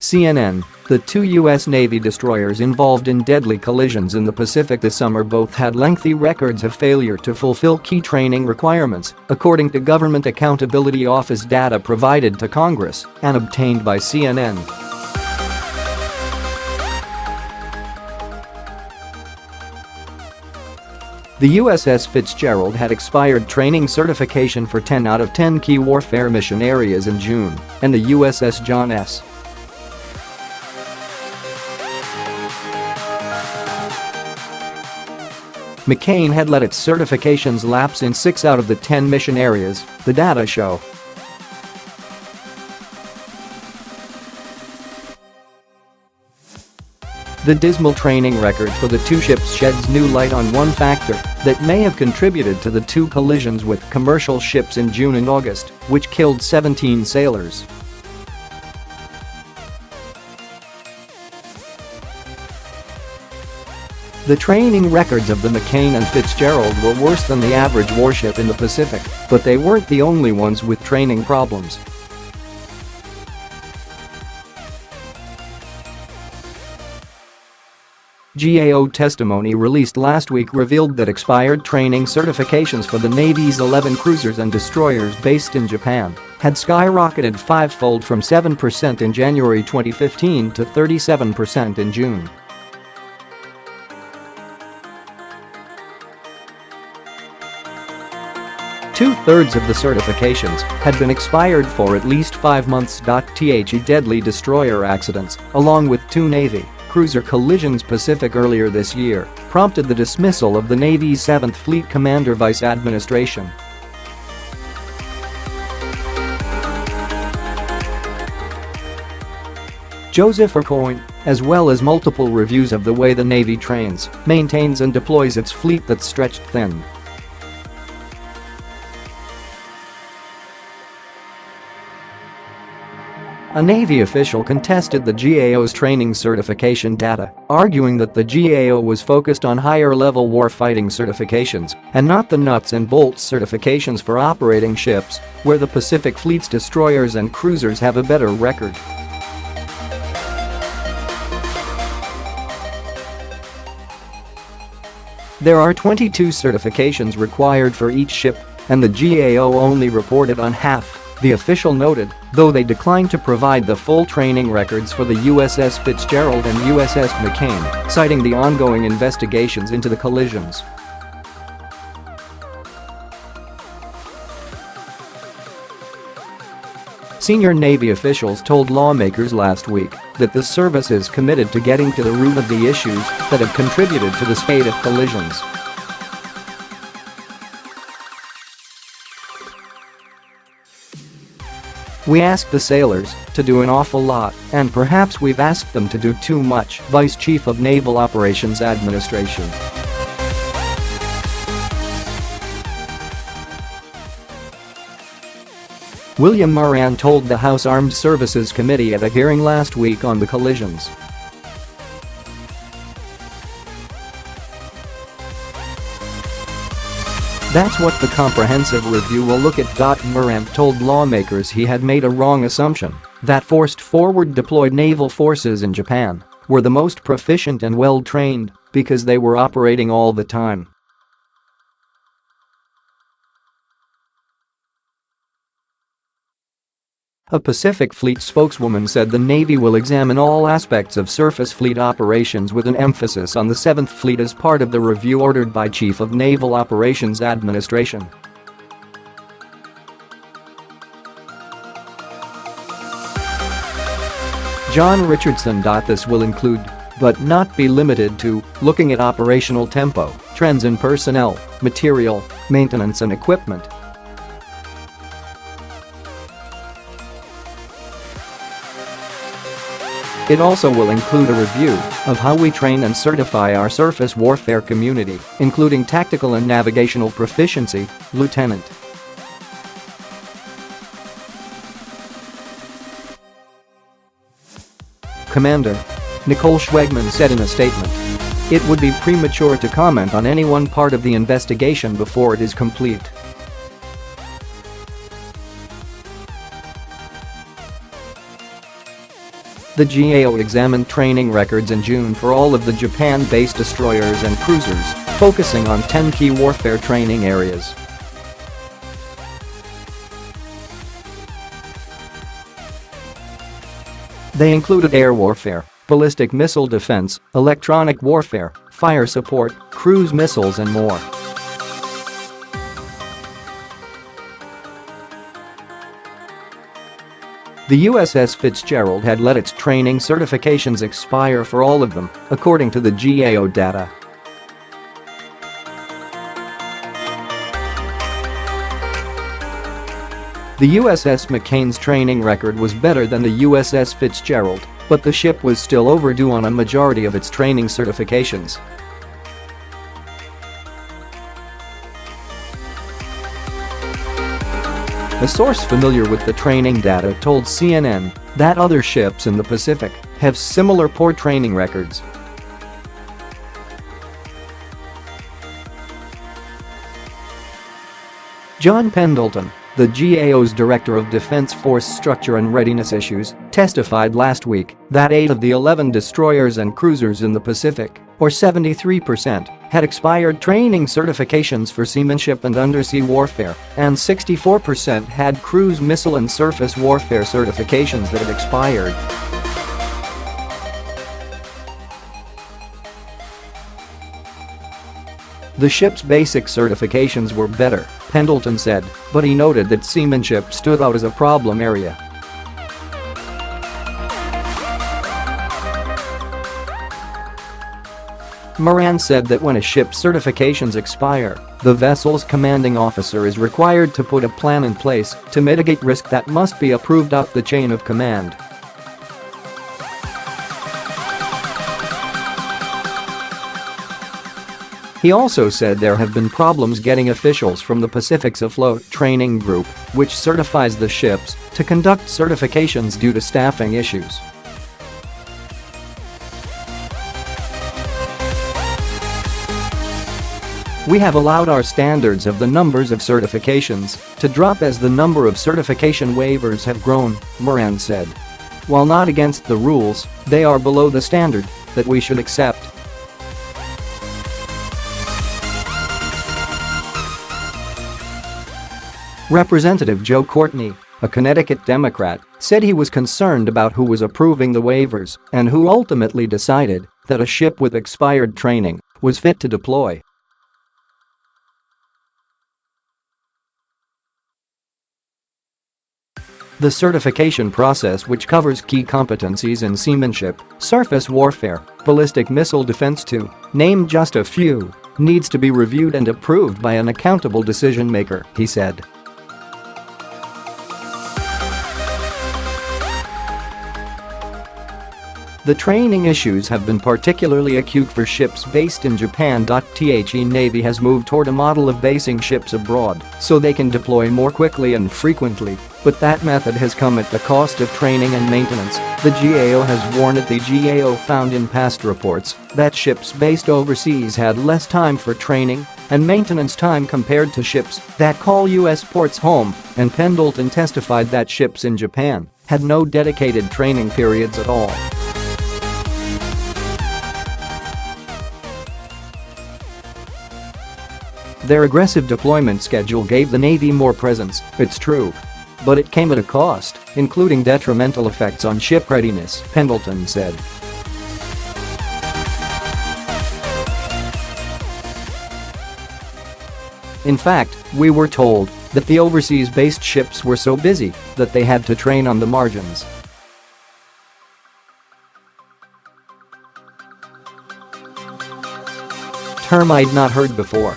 CNN. The two U.S. Navy destroyers involved in deadly collisions in the Pacific this summer both had lengthy records of failure to fulfill key training requirements, according to Government Accountability Office data provided to Congress and obtained by CNN. The USS Fitzgerald had expired training certification for 10 out of 10 key warfare mission areas in June, and the USS John S. McCain had let its certifications lapse in 6 out of the 10 mission areas, the data show. The dismal training record for the two ships sheds new light on one factor that may have contributed to the two collisions with commercial ships in June and August, which killed 17 sailors. The training records of the McCain and Fitzgerald were worse than the average warship in the Pacific, but they weren't the only ones with training problems. GAO testimony released last week revealed that expired training certifications for the Navy's 11 cruisers and destroyers based in Japan had skyrocketed fivefold from 7% in January 2015 to 37% in June. Two-thirds of the certifications had been expired for at least 5 months. The deadly destroyer accidents, along with two Navy cruiser collisions Pacific earlier this year, prompted the dismissal of the Navy's 7th Fleet Commander Vice Administration. Joseph Ercoin, as well as multiple reviews of the way the Navy trains, maintains and deploys its fleet that's stretched thin. A Navy official contested the GAO's training certification data, arguing that the GAO was focused on higher-level warfighting certifications and not the nuts and bolts certifications for operating ships, where the Pacific Fleet's destroyers and cruisers have a better record. There are 22 certifications required for each ship, and the GAO only reported on half, the official noted, though they declined to provide the full training records for the USS Fitzgerald and USS McCain, citing the ongoing investigations into the collisions. Senior Navy officials told lawmakers last week that the service is committed to getting to the root of the issues that have contributed to the spate of collisions. "We asked the sailors to do an awful lot, and perhaps we've asked them to do too much," Vice Chief of Naval Operations Administration William Moran told the House Armed Services Committee at a hearing last week on the collisions. "That's what the comprehensive review will look at." Moran told lawmakers he had made a wrong assumption that forced forward-deployed naval forces in Japan were the most proficient and well-trained because they were operating all the time. A Pacific Fleet spokeswoman said the Navy will examine all aspects of surface fleet operations with an emphasis on the 7th Fleet as part of the review ordered by Chief of Naval Operations Administration. John Richardson. This will include, but not be limited to, looking at operational tempo, trends in personnel, material, maintenance and equipment. It also will include a review of how we train and certify our surface warfare community, including tactical and navigational proficiency, Lieutenant. Commander Nicole Schwegman said in a statement, "It would be premature to comment on any one part of the investigation before it is complete." The GAO examined training records in June for all of the Japan-based destroyers and cruisers, focusing on 10 key warfare training areas. They included air warfare, ballistic missile defense, electronic warfare, fire support, cruise missiles and more. The USS Fitzgerald had let its training certifications expire for all of them, according to the GAO data. The USS McCain's training record was better than the USS Fitzgerald, but the ship was still overdue on a majority of its training certifications. A source familiar with the training data told CNN that other ships in the Pacific have similar poor training records. John Pendleton, the GAO's Director of Defense Force Structure and Readiness Issues, testified last week that 8 of the 11 destroyers and cruisers in the Pacific, or 73%, had expired training certifications for seamanship and undersea warfare, and 64% had cruise missile and surface warfare certifications that had expired. The ship's basic certifications were better, Pendleton said, but he noted that seamanship stood out as a problem area. Moran said that when a ship's certifications expire, the vessel's commanding officer is required to put a plan in place to mitigate risk that must be approved up the chain of command. He also said there have been problems getting officials from the Pacific's Afloat Training Group, which certifies the ships, to conduct certifications due to staffing issues. We have allowed our standards of the numbers of certifications to drop as the number of certification waivers have grown, Moran said. While not against the rules, they are below the standard that we should accept. Representative Joe Courtney, a Connecticut Democrat, said he was concerned about who was approving the waivers and who ultimately decided that a ship with expired training was fit to deploy. The certification process, which covers key competencies in seamanship, surface warfare, ballistic missile defense to name just a few, needs to be reviewed and approved by an accountable decision-maker, he said. The training issues have been particularly acute for ships based in Japan. The Navy has moved toward a model of basing ships abroad so they can deploy more quickly and frequently, but that method has come at the cost of training and maintenance, the GAO has warned. The GAO found in past reports that ships based overseas had less time for training and maintenance time compared to ships that call U.S. ports home, and Pendleton testified that ships in Japan had no dedicated training periods at all. Their aggressive deployment schedule gave the Navy more presence, it's true. But it came at a cost, including detrimental effects on ship readiness, Pendleton said. In fact, we were told that the overseas-based ships were so busy that they had to train on the margins. Term I'd not heard before.